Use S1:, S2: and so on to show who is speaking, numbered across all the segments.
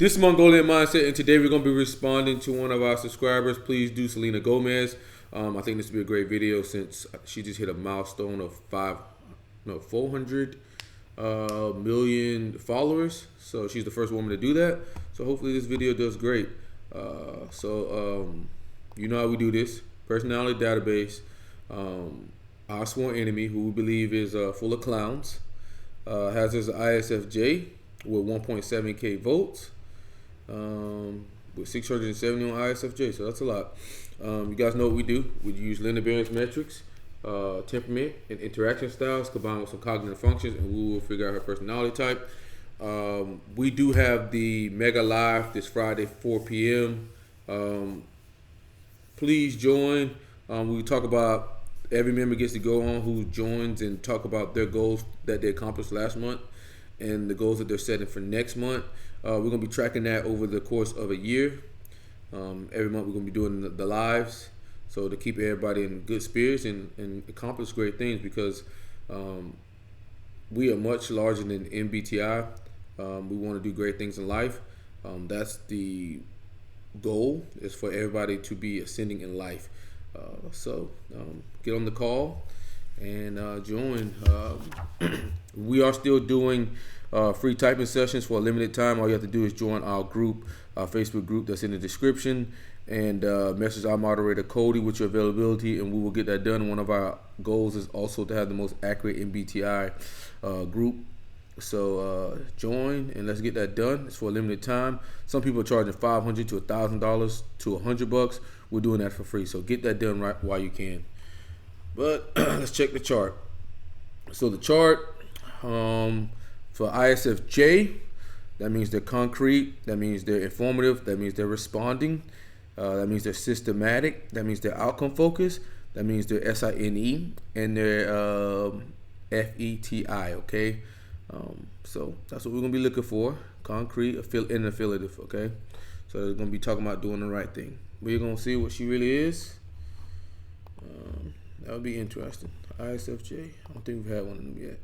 S1: This is Mongolian Mindset, and today we're going to be responding to one of our subscribers. Please do Selena Gomez. I think this will be a great video since she just hit a milestone of 400 million followers. So she's the first woman to do that. So hopefully this video does great. You know how we do this. Personality database. Our sworn enemy, who we believe is full of clowns, has his ISFJ with 1.7k votes. With 670 on ISFJ, so that's a lot. You guys know what we do. We use Linda Barrens metrics, temperament, and interaction styles combined with some cognitive functions, and we will figure out her personality type. We do have the Mega Live this Friday, 4 p.m. Please join. We talk about, every member gets to go on who joins and talk about their goals that they accomplished last month and the goals that they're setting for next month. We're going to be tracking that over the course of a year. Every month we're going to be doing the lives, so to keep everybody in good spirits and accomplish great things, because we are much larger than MBTI. We want to do great things in life. That's the goal, is for everybody to be ascending in life. So get on the call and join. We are still doing free typing sessions for a limited time. All you have to do is join our group, our Facebook group that's in the description, and message our moderator Cody with your availability, and we will get that done. One of our goals is also to have the most accurate MBTI group. So join and let's get that done. It's for a limited time. Some people are charging $500 to $1,000 to $100. We're doing that for free. So get that done right while you can. But let's check the chart. So the chart for ISFJ, that means they're concrete, that means they're informative, that means they're responding, that means they're systematic, that means they're outcome focused, that means they're SINE, and they're FETI, okay? So that's what we're going to be looking for, concrete, and affiliative, okay? So they're going to be talking about doing the right thing. We're going to see what she really is. That would be interesting. ISFJ, I don't think we've had one of them yet.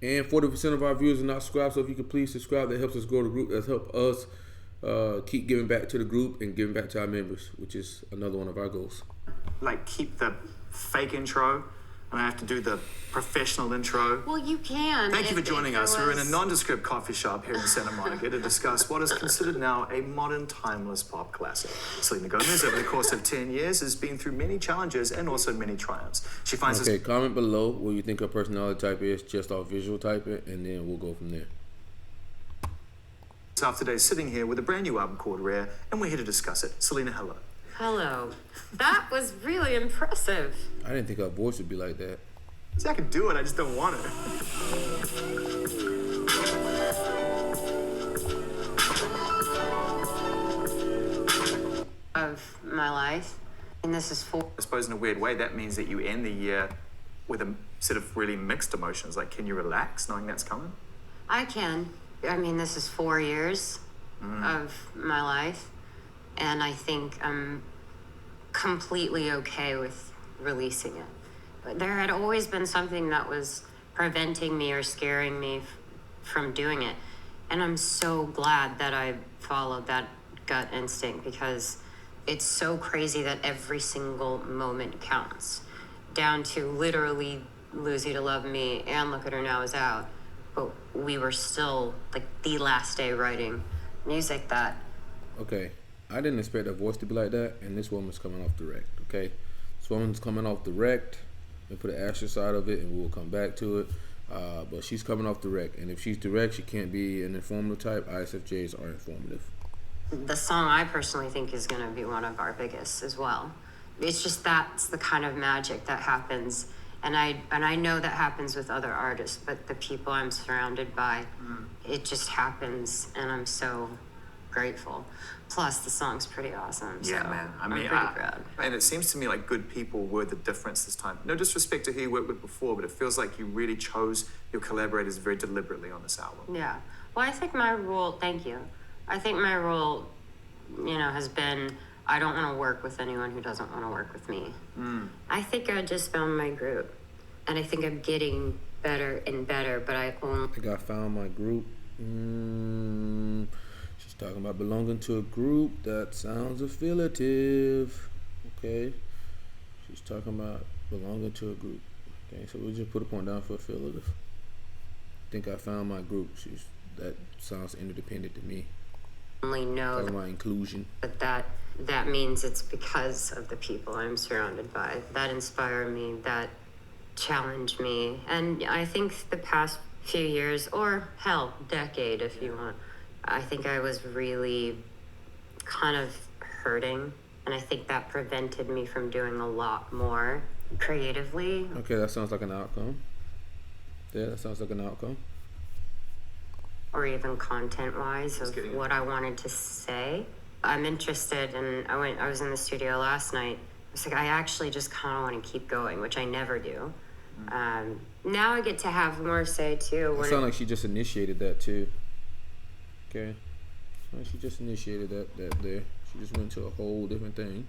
S1: And 40% of our viewers are not subscribed, so if you could please subscribe, that helps us grow the group. That helps us keep giving back to the group and giving back to our members, which is another one of our goals.
S2: Like, keep the fake intro, and I have to do the professional intro.
S3: Well, you can.
S2: Thank you for joining us. We're in a nondescript coffee shop here in Santa Monica to discuss what is considered now a modern, timeless pop classic. Selena Gomez, over the course of 10 years, has been through many challenges and also many triumphs. She finds
S1: Okay, comment below what you think her personality type is, just off visual type it, and then we'll go from there.
S2: herself today sitting here with a brand new album called Rare, and we're here to discuss it. Selena, hello.
S3: Hello. That was really impressive.
S1: I didn't think her voice would be like that.
S2: See, I can do it, I just don't want it.
S3: Of my life, and this is for.
S2: I suppose in a weird way, that means that you end the year with a sort of really mixed emotions. Like, can you relax knowing that's coming?
S3: I can. I mean, this is 4 years of my life, and I think I'm completely okay with releasing it. But there had always been something that was preventing me or scaring me from doing it. And I'm so glad that I followed that gut instinct, because it's so crazy that every single moment counts, down to literally Losing to Love Me and Look at Her Now is out. But we were still like the last day writing music that.
S1: Okay, I didn't expect her voice to be like that, and this woman's coming off direct, okay? This woman's coming off direct. We put an asterisk side of it, and we'll come back to it. But she's coming off direct, and if she's direct, she can't be an informative type. ISFJs are informative.
S3: The song I personally think is going to be one of our biggest as well. It's just that's the kind of magic that happens, and I know that happens with other artists, but the people I'm surrounded by, it just happens, and I'm so grateful. Plus, the song's pretty awesome.
S2: Yeah,
S3: so
S2: man.
S3: I'm pretty proud.
S2: And it seems to me like good people were the difference this time. No disrespect to who you worked with before, but it feels like you really chose your collaborators very deliberately on this album.
S3: Yeah. Well, I think my rule, thank you. I think my rule, has been, I don't want to work with anyone who doesn't want to work with me. I think I just found my group, and I think I'm getting better and better, but I
S1: think I found my group. talking about belonging to a group. That sounds affiliative. Okay. She's talking about belonging to a group. Okay, so we'll just put a point down for affiliative. I think I found my group. That sounds interdependent to me.
S3: Only know
S1: talking about inclusion.
S3: That means it's because of the people I'm surrounded by that inspire me, that challenge me. And I think the past few years, or hell, decade if you want, I think I was really kind of hurting. And I think that prevented me from doing a lot more creatively.
S1: Okay, that sounds like an outcome. Yeah, that sounds like an outcome.
S3: Or even content-wise of what I wanted to say. I'm interested, and I was in the studio last night. I was like, I actually just kind of want to keep going, which I never do. Now I get to have more say too.
S1: It sounds like she just initiated that too. Okay, she just initiated that there. She just went to a whole different thing.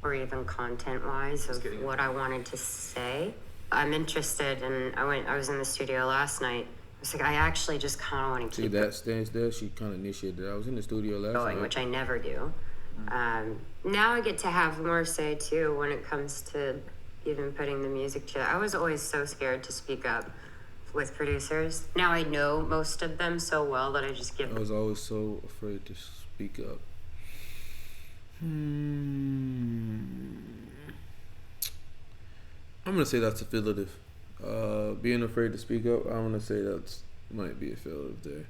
S3: Or even content-wise of what I wanted to say. I'm interested, and I was in the studio last night. I was like, I actually just kind of want to keep
S1: that stance there. She kind of initiated that. I was in the studio last night,
S3: which I never do. Now I get to have more say too when it comes to even putting the music together. I was always so scared to speak up with producers. Now I know most of them so well that I just give.
S1: I was always so afraid to speak up. I'm gonna say that's affiliative. Being afraid to speak up, I'm gonna say that's might be affiliative there.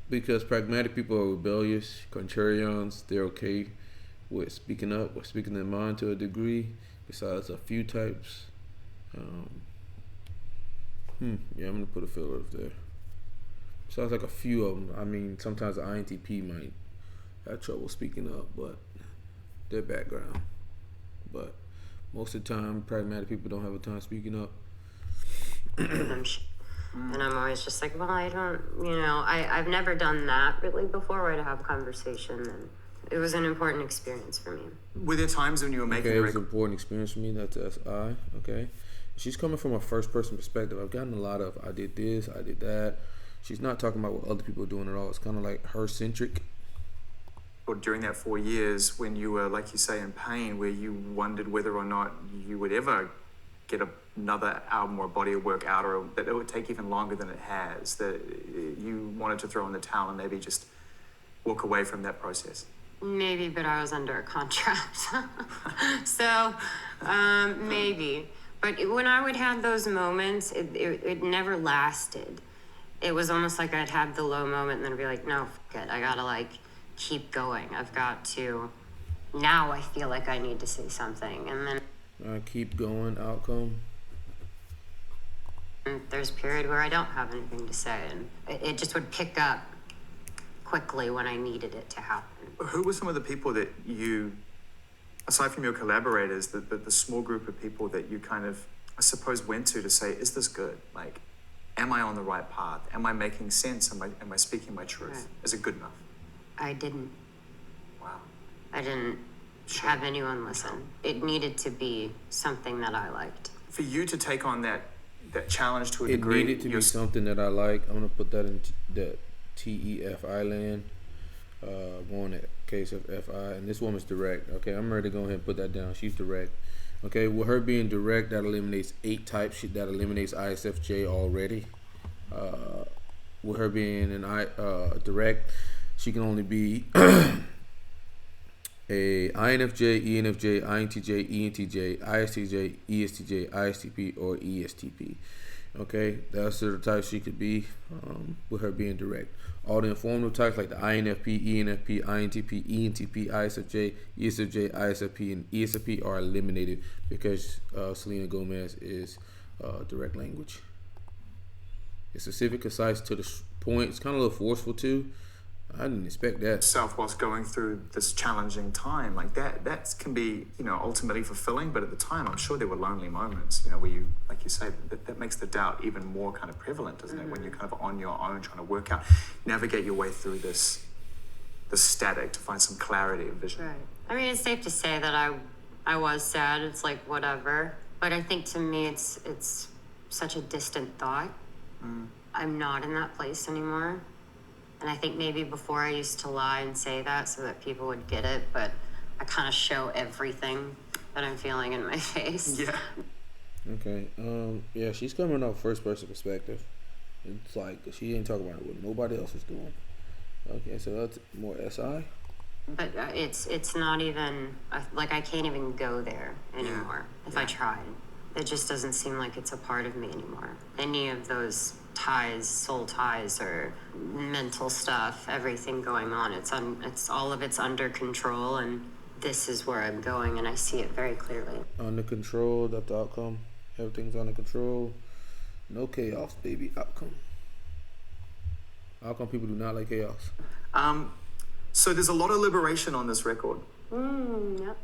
S1: Because pragmatic people are rebellious, contrarians, they're okay with speaking up or speaking their mind to a degree, besides a few types. Yeah, I'm gonna put affiliative there. Sounds like a few of them. I mean, sometimes the INTP might have trouble speaking up, but their background. But most of the time, pragmatic people don't have a time speaking up.
S3: And I'm always just like, well, I don't, I've never done that really before, where to have a conversation, and it was an important experience for me.
S2: Were there times when you were making
S1: it was an important experience for me, that's SI, okay? She's coming from a first-person perspective. I've gotten a lot of, I did this, I did that. She's not talking about what other people are doing at all. It's kind of like her-centric.
S2: Or during that 4 years when you were, like you say, in pain, where you wondered whether or not you would ever get another album or body of work out, or that it would take even longer than it has, that you wanted to throw in the towel and maybe just walk away from that process?
S3: Maybe, but I was under a contract. So, maybe. But when I would have those moments, it never lasted. It was almost like I'd have the low moment and then I'd be like, no, fuck it. I gotta keep going. I've got to, now I feel like I need to say something. And then
S1: keep going, outcome.
S3: And there's a period where I don't have anything to say, and it just would pick up quickly when I needed it to happen.
S2: Who were some of the people that you, aside from your collaborators, the small group of people that you kind of, I suppose, went to say, is this good? Like, am I on the right path? Am I making sense? Am I speaking my truth?
S3: Right.
S2: Is it good enough?
S3: I didn't.
S2: Wow.
S3: I didn't have anyone listen. It needed to be something that I liked.
S2: For you to take on that challenge to a degree.
S1: It needed to be something that I like. I'm going to put that in the TEFI land. Going at case of FI. And this woman's direct. Okay, I'm ready to go ahead and put that down. She's direct. Okay, with her being direct, that eliminates 8 types. That eliminates ISFJ already. With her being direct, she can only be a INFJ, ENFJ, INTJ, ENTJ, ISTJ, ESTJ, ISTP, or ESTP. Okay, that's the types she could be with her being direct. All the informative types like the INFP, ENFP, INTP, ENTP, ISFJ, ESFJ, ISFP, and ESFP are eliminated because Selena Gomez is direct language. It's specific, concise, to the point. It's kind of a little forceful too. I didn't expect that.
S2: Self whilst going through this challenging time, like that can be, ultimately fulfilling, but at the time, I'm sure there were lonely moments, where you, like you say, that makes the doubt even more kind of prevalent, doesn't it? When you're kind of on your own trying to work out, navigate your way through the static to find some clarity of vision.
S3: Right. I mean, it's safe to say that I was sad. It's like, whatever. But I think to me, it's such a distant thought. I'm not in that place anymore. And I think maybe before I used to lie and say that so that people would get it, but I kind of show everything that I'm feeling in my face.
S2: Yeah.
S1: Okay. Yeah, she's coming off first person perspective. It's like she ain't talking about what nobody else is doing. Okay, so that's more SI.
S3: But it's not even like I can't even go there anymore if I tried. It just doesn't seem like it's a part of me anymore. Any of those ties, soul ties, or mental stuff, everything going on, it's all of it's under control, and this is where I'm going, and I see it very clearly.
S1: Under control, that's the outcome. Everything's under control. No chaos, baby. Outcome. Outcome people do not like chaos.
S2: So there's a lot of liberation on this record.
S3: Yep.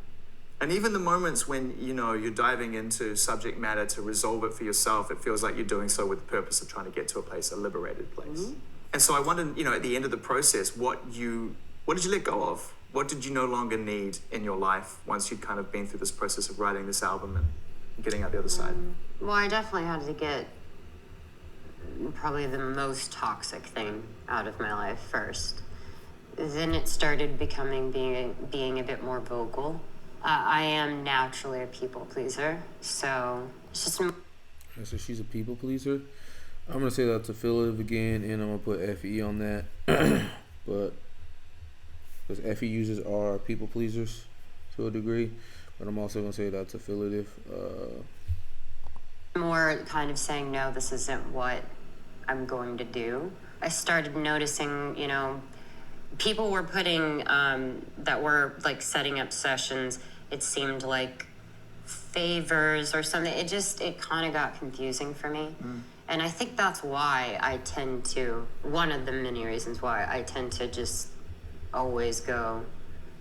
S2: And even the moments when, you're diving into subject matter to resolve it for yourself, it feels like you're doing so with the purpose of trying to get to a liberated place. And so I wondered, at the end of the process, what did you let go of? What did you no longer need in your life once you'd kind of been through this process of writing this album and getting out the other side?
S3: Well, I definitely had to get probably the most toxic thing out of my life first. Then it started becoming being a bit more vocal. I am naturally a people pleaser, so it's just.
S1: So she's a people pleaser. I'm gonna say that's affiliative again, and I'm gonna put FE on that. But because FE users are people pleasers to a degree, but I'm also gonna say that's affiliative.
S3: More kind of saying, no, this isn't what I'm going to do. I started noticing, people were putting, that were like setting up sessions, it seemed like favors or something. It kind of got confusing for me. And I think that's why one of the many reasons why I tend to just always go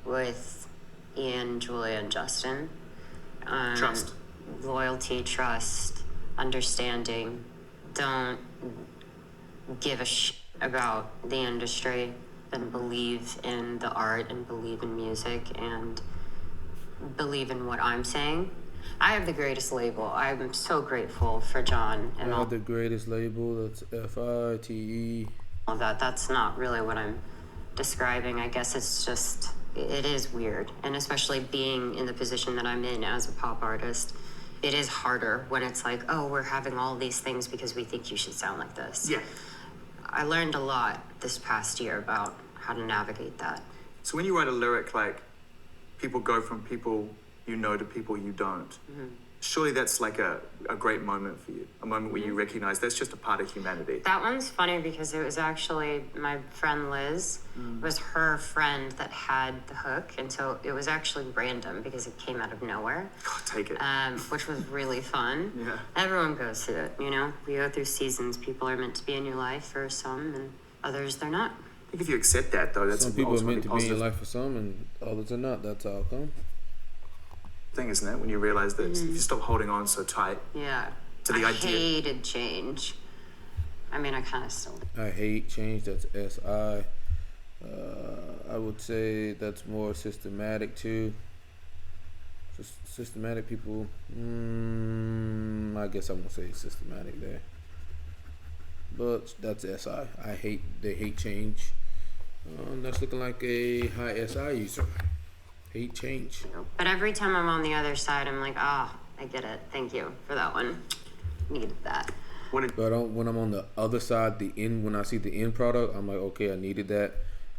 S3: with Ian, Julia, and Justin.
S2: Trust.
S3: Loyalty, trust, understanding. Don't give a shit about the industry, and believe in the art and believe in music and believe in what I'm saying. I have the greatest label. I'm so grateful for John and all
S1: the greatest label. That's FITE.
S3: all that. That's not really what I'm describing. I guess it's just, it is weird. And especially being in the position that I'm in as a pop artist, it is harder when it's like, oh, we're having all these things because we think you should sound like this.
S2: Yeah.
S3: I learned a lot this past year about how to navigate that.
S2: So when you write a lyric like people go from people you know to people you don't, surely that's like a great moment for you, a moment where you recognize that's just a part of humanity.
S3: That one's funny because it was actually my friend Liz, it was her friend that had the hook, and so it was actually random because it came out of nowhere.
S2: God, take it.
S3: Which was really fun.
S2: Yeah.
S3: Everyone goes through it, We go through seasons. People are meant to be in your life for some, and others they're not.
S2: I think if you accept that, though, that's
S1: some people are meant to
S2: positive
S1: be in your life for some, and others are not. That's how it comes.
S2: Thing, isn't it? When you realize that if you stop holding on so tight.
S3: Yeah.
S2: To the idea.
S3: I hated change. I mean, I kind of still do.
S1: I hate change. That's SI. I would say that's more systematic too. Systematic people. I guess I won't say systematic there. But that's SI. They hate change. That's looking like a high SI user. Hate change.
S3: But every time I'm on the other side, I'm like, I get it. Thank you for that one. Needed that.
S1: But when I'm on the other side, when I see the end product, I'm like, okay, I needed that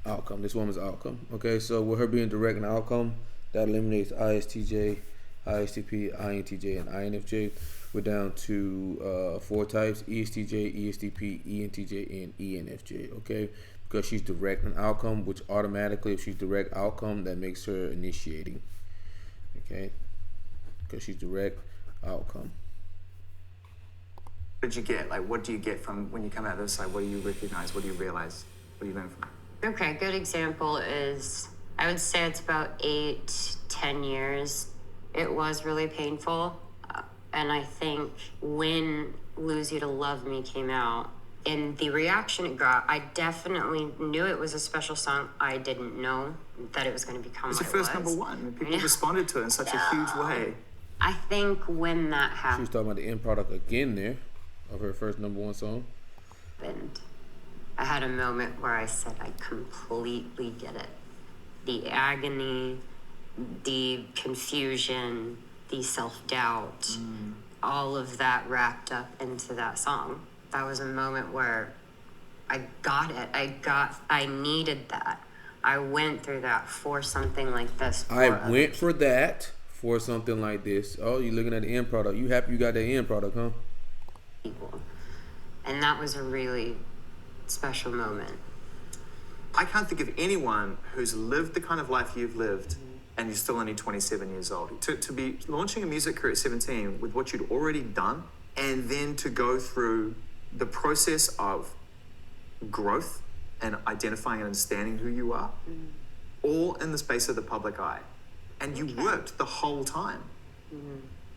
S1: outcome. This woman's outcome. Okay, so with her being direct and outcome, that eliminates ISTJ, ISTP, INTJ, and INFJ. We're down to 4 types: ESTJ, ESTP, ENTJ, and ENFJ. Okay, because she's direct and outcome, which automatically, if she's direct outcome, that makes her initiating. Okay, because she's direct outcome.
S2: What did you get? Like, what do you get from when you come out the other side? What do you recognize? What do you realize? What do you learn from it?
S3: Okay, good example is, I would say it's about 8-10 years. It was really painful. And I think when Lose You to Love Me came out, and the reaction it got, I definitely knew it was a special song. I didn't know that it was going to become
S2: what it was. It's the first #1. People responded to it in such a huge way.
S3: I think when that happened...
S1: She was talking about the end product again there, of her first #1 song.
S3: And I had a moment where I said, I completely get it. The agony, the confusion, the self-doubt, all of that wrapped up into that song. That was a moment where I got it. I needed that. I went through that for something like this.
S1: Went for that for something like this. Oh, you're looking at the end product. You happy you got the end product, huh?
S3: People. And that was a really special moment.
S2: I can't think of anyone who's lived the kind of life you've lived and you're still only 27 years old. To be launching a music career at 17 with what you'd already done, and then to go through the process of growth and identifying and understanding who you are, all in the space of the public eye. And you worked the whole time.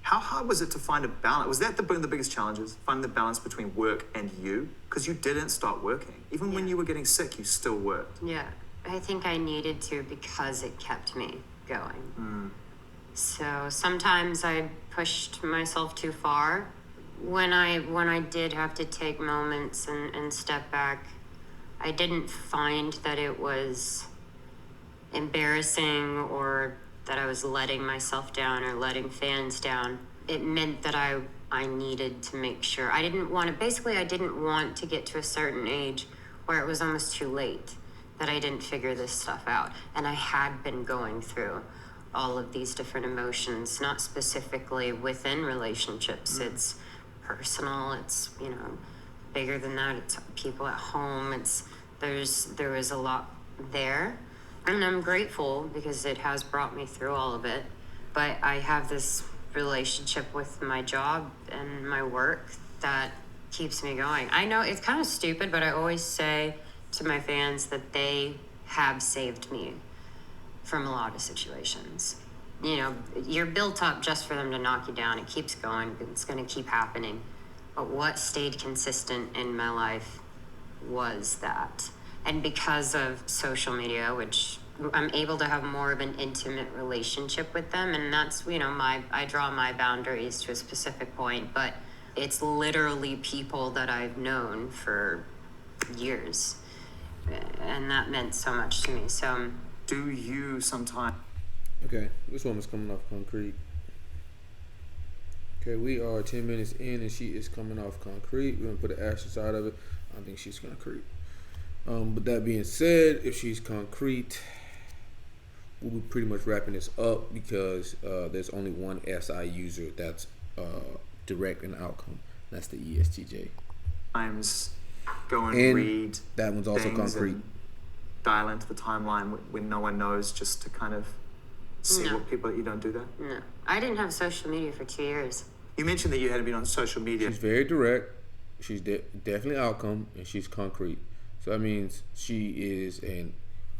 S2: How hard was it to find a balance? Was that one of the biggest challenges, finding the balance between work and you? Because you didn't stop working. Even when you were getting sick, you still worked.
S3: Yeah, I think I needed to because it kept me going. So sometimes I pushed myself too far. When I did have to take moments and step back, I didn't find that it was embarrassing or that I was letting myself down or letting fans down. It meant that I needed to make sure. I didn't want to get to a certain age where it was almost too late, that I didn't figure this stuff out. And I had been going through all of these different emotions, not specifically within relationships. It's personal, it's, bigger than that. It's people at home. There was a lot there. And I'm grateful because it has brought me through all of it. But I have this relationship with my job and my work that keeps me going. I know it's kind of stupid, but I always say to my fans that they have saved me from a lot of situations. You're built up just for them to knock you down. It keeps going. It's going to keep happening. But what stayed consistent in my life was that. And because of social media, which I'm able to have more of an intimate relationship with them, and that's, I draw my boundaries to a specific point, but it's literally people that I've known for years. And that meant so much to me. So,
S2: do you sometimes...
S1: Okay, this woman's coming off concrete. Okay, we are 10 minutes in and she is coming off concrete. We're going to put an asterisk side of it. I think she's concrete. But that being said, if she's concrete, we'll be pretty much wrapping this up because there's only one SI user that's direct and outcome. That's the ESTJ.
S2: Times go and read.
S1: That one's also concrete.
S2: Dial into the timeline when no one knows, just to kind of see what people... You don't do that?
S3: No. I didn't have social media for 2 years.
S2: You mentioned that you hadn't been on social media.
S1: She's very direct. She's definitely outcome, and she's concrete. So that means she is an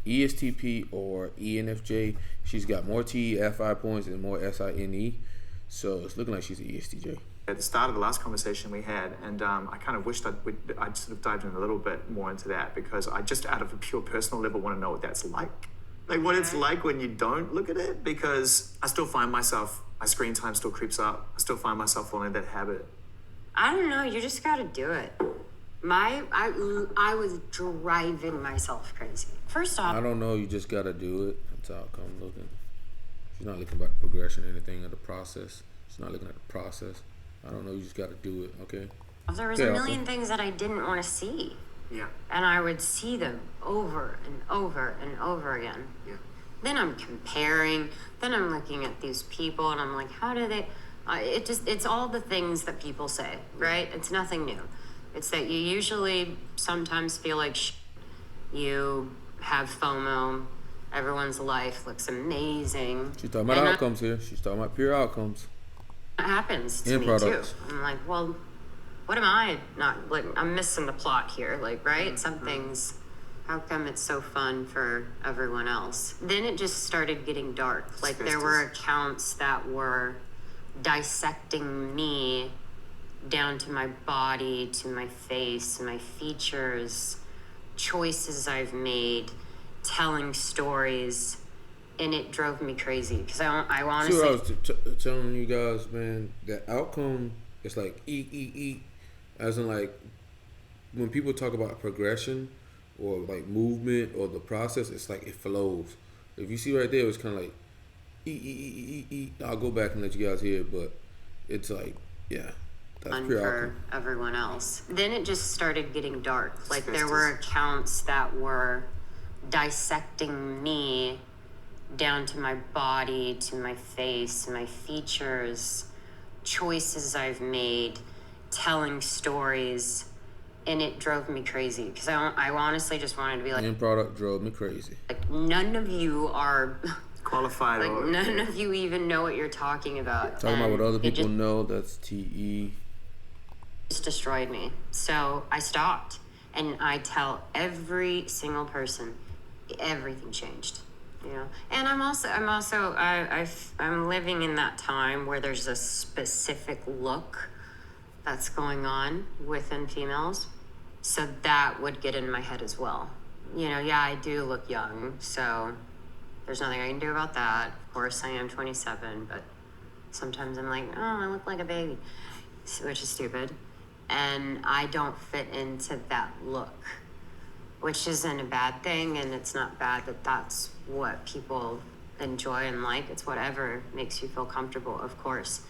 S1: ESTP or ENFJ. She's got more TEFI points and more SINE. So it's looking like she's an ESTJ.
S2: At the start of the last conversation we had, and I kind of wished I'd sort of dived in a little bit more into that, because I just, out of a pure personal level, want to know what that's like. Like what it's like when you don't look at it, because I still find myself, my screen time still creeps up. I still find myself falling into that habit.
S3: I don't know, you just got to do it. I was driving myself crazy. First off,
S1: I don't know, you just got to do it. That's how I'm looking. She's not looking about the progression or anything of the process. She's not looking at the process. I don't know, you just got to do it, okay?
S3: There was a million things that I didn't want to see.
S2: Yeah.
S3: And I would see them over and over and over again.
S2: Yeah.
S3: Then I'm comparing. Then I'm looking at these people and I'm like, how do they... it's all the things that people say, right? It's nothing new. It's that you usually sometimes feel like you have FOMO. Everyone's life looks amazing.
S1: She's talking about outcomes here. She's talking about pure outcomes.
S3: It happens to me too. I'm like, well, what am I not, like, I'm missing the plot here, like, right? Something's, how come it's so fun for everyone else? Then it just started getting dark. Like, there were accounts that were dissecting me down to my body, to my face, my features, choices I've made, telling stories, and it drove me crazy because I honestly...
S1: See what I was telling you guys, man, that outcome is like eat, as in like when people talk about progression, or like movement or the process, it's like it flows. If you see right there, it's kind of like I'll go back and let you guys hear it, but it's like, yeah, that's
S3: fun
S1: pure
S3: for
S1: outcome.
S3: everyone else. Then it just started getting dark. Like there were accounts that were dissecting me down to my body, to my face, my features, choices I've made, telling stories, and it drove me crazy because I honestly just wanted to be like,
S1: End product drove me crazy.
S3: Like none of you are
S2: qualified,
S3: like
S2: or
S3: none of you even know what you're talking about.
S1: Talking about what other people
S3: just,
S1: know, that's TE.
S3: Just destroyed me. So I stopped, and I tell every single person, everything changed. You know, and I'm living in that time where there's a specific look that's going on within females, so that would get in my head as well. You know, yeah, I do look young, so there's nothing I can do about that. Of course, I am 27, but sometimes I'm like, oh, I look like a baby, which is stupid, and I don't fit into that look, which isn't a bad thing, and it's not bad that that's what people enjoy and like. It's whatever makes you feel comfortable, of course.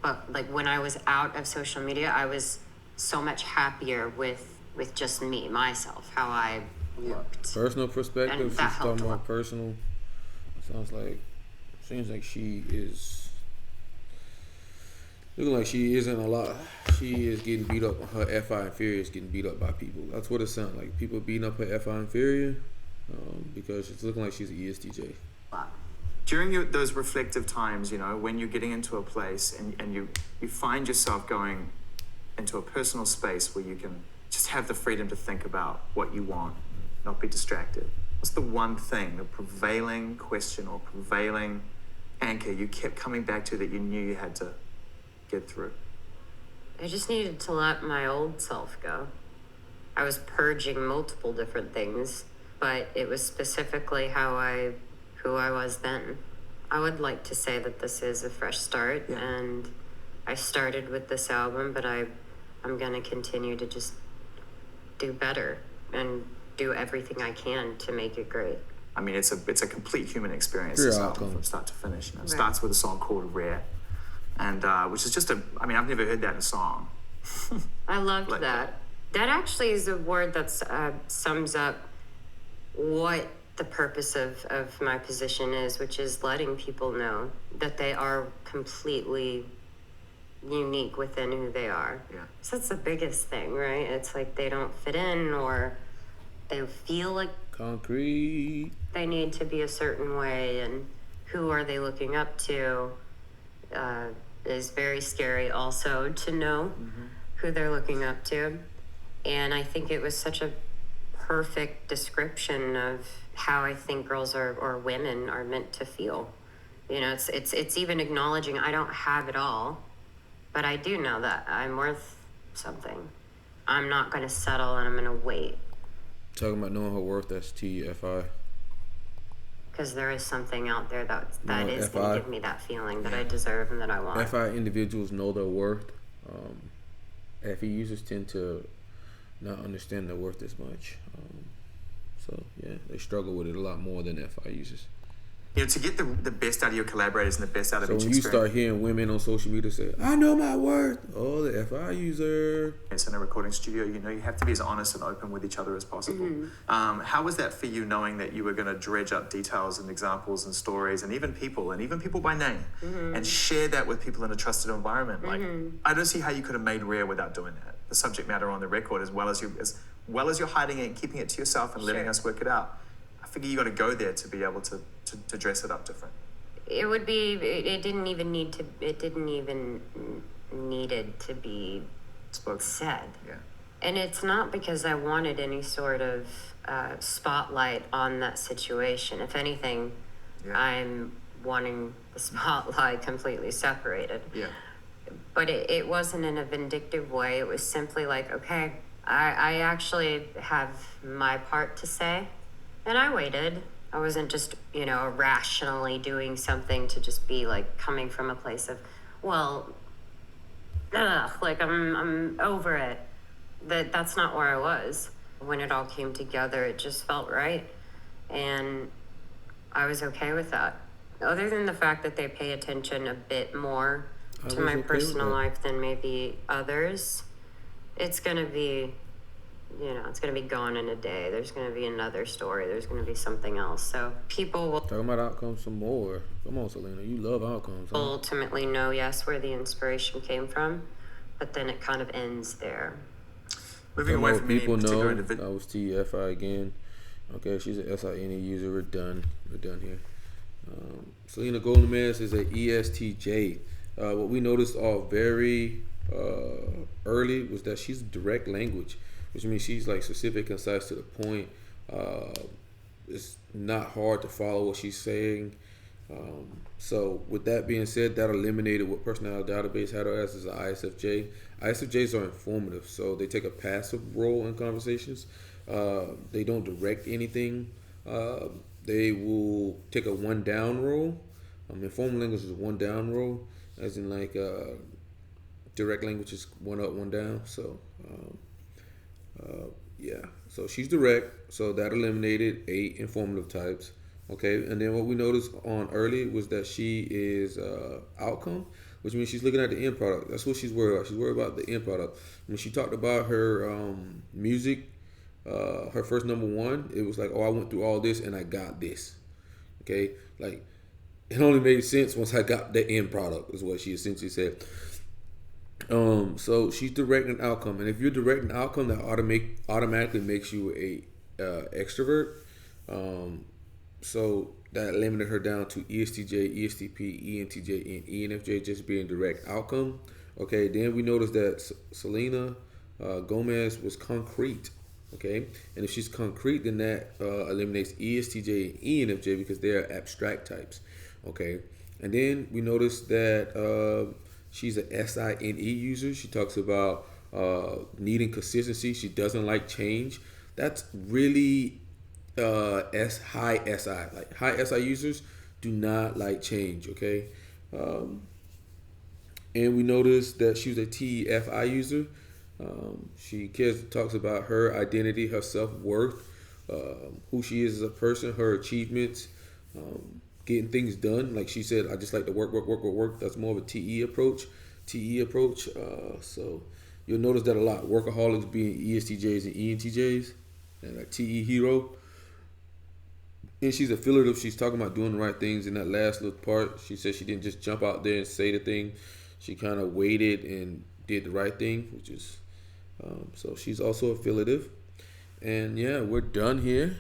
S3: But like when I was out of social media, I was so much happier with just me, myself, how I looked.
S1: Personal perspective,
S3: And
S1: she's
S3: that helped
S1: talking
S3: a lot.
S1: about personal. Seems like she is looking like she isn't a lot. She is getting beat up. Her FI inferior is getting beat up by people. That's what it sounds like. People beating up her FI inferior because it's looking like she's an ESTJ.
S3: Wow.
S2: During those reflective times, you know, when you're getting into a place and you find yourself going into a personal space where you can just have the freedom to think about what you want, not be distracted. What's the one thing, the prevailing question or prevailing anchor you kept coming back to that you knew you had to get through?
S3: I just needed to let my old self go. I was purging multiple different things, but it was specifically who I was then. I would like to say that this is a fresh start, and I started with this album, but I'm going to continue to just do better and do everything I can to make it great.
S2: I mean, it's a complete human experience,
S1: Pure
S2: this
S1: outcome.
S2: album from start to finish. You know, it
S3: Right.
S2: starts with a song called Rare, and which is just I've never heard that in a song.
S3: I loved
S2: Like
S3: that. That actually is a word that sums up what the purpose of my position is, which is letting people know that they are completely unique within who they are.
S2: Yeah.
S3: So that's the biggest thing, right? It's like they don't fit in, or they feel like
S1: Concrete.
S3: they need to be a certain way, and who are they looking up to is very scary also to know who they're looking up to. And I think it was such a perfect description of how I think girls or women are meant to feel. You know, it's even acknowledging I don't have it all, but I do know that I'm worth something. I'm not going to settle, and I'm going to wait.
S1: Talking about knowing her worth, that's TFI.
S3: Because there is something out there that is going
S1: FI.
S3: to give me that feeling that I deserve and that I want.
S1: FI individuals know their worth. FE users tend to not understand their worth as much. So, yeah, they struggle with it a lot more than FI users.
S2: You know, to get the best out of your collaborators and the best out of
S1: So
S2: each
S1: when you
S2: experience.
S1: start hearing women on social media say, I know my worth, oh, the FI user.
S2: It's in a recording studio, you know, you have to be as honest and open with each other as possible. How was that for you, knowing that you were going to dredge up details and examples and stories and even people by name and share that with people in a trusted environment? Like, I don't see how you could have made Rare without doing that. The subject matter on the record, as well as you're hiding it and keeping it to yourself and letting us work it out. I figure you got to go there to be able to dress it up different.
S3: It would be. It didn't even need to. It didn't even needed to be said.
S2: Yeah.
S3: And it's not because I wanted any sort of spotlight on that situation. If anything, I'm wanting the spotlight completely separated.
S2: Yeah.
S3: But it wasn't in a vindictive way. It was simply like, okay, I actually have my part to say. And I waited. I wasn't just, irrationally doing something to just be like coming from a place of, well, like I'm over it. That's not where I was. when it all came together, it just felt right. And I was okay with that. Other than the fact that they pay attention a bit more to my personal life than maybe others, it's going to be, it's going to be gone in a day. There's going to be another story. There's going to be something else. So people will
S1: talking about outcomes some more. Come on, Selena, you love outcomes. Huh?
S3: Ultimately know, yes, where the inspiration came from, but then it kind of ends there.
S2: Moving away from
S1: people know,
S2: individual.
S1: I was TFI again. Okay, she's an SINE user. We're done here. Selena Gomez is a ESTJ. What we noticed all very early was that she's direct language, which means she's like specific, concise, to the point. It's not hard to follow what she's saying. So with that being said, that eliminated what personality database had her as an ISFJ. ISFJs are informative, so they take a passive role in conversations. They don't direct anything. They will take a one down role. Informal language is one down role, as in like direct language is one up, one down. So yeah, so she's direct, so that eliminated 8 informative types. Okay, and then what we noticed on early was that she is outcome, which means she's looking at the end product. That's what she's worried about. She's worried about the end product. When she talked about her music, her first number 1, it was like, oh, I went through all this and I got this. Okay, like it only made sense once I got the end product, is what she essentially said. So she's directing outcome, and if you're directing outcome, that automatically makes you a extrovert. So that limited her down to ESTJ, ESTP, ENTJ, and ENFJ, just being direct outcome. Okay, then we noticed that Selena Gomez was concrete. Okay, and if she's concrete, then that eliminates ESTJ and ENFJ because they are abstract types. Okay, and then we noticed that she's an SINE user. She talks about needing consistency. She doesn't like change. That's really high SI. Like high SI users do not like change. Okay, and we noticed that she was a TFI user. She talks about her identity, her self-worth, who she is as a person, her achievements, getting things done. Like she said, I just like to work. That's more of a TE approach. So you'll notice that a lot. Workaholics being ESTJs and ENTJs, and a TE hero. And she's affiliative. She's talking about doing the right things. In that last little part, she said she didn't just jump out there and say the thing. She kind of waited and did the right thing, which is so she's also affiliative. And yeah, we're done here.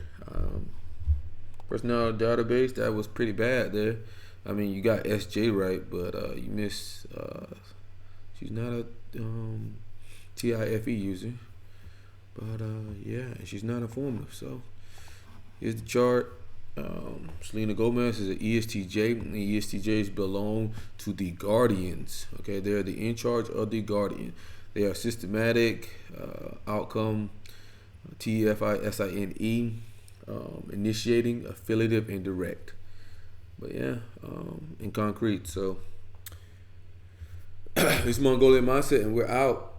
S1: Personality database, that was pretty bad there. I mean, you got SJ right, but you missed. She's not a TIFE user, but yeah, she's not informative. So here's the chart. Selena Gomez is an ESTJ, and the ESTJs belong to the Guardians. Okay, they're the in charge of the Guardian. They are systematic, outcome, TFI, SINE, initiating, affiliative, and direct. But yeah, in concrete. So it's Mongolian Mindset, and we're out.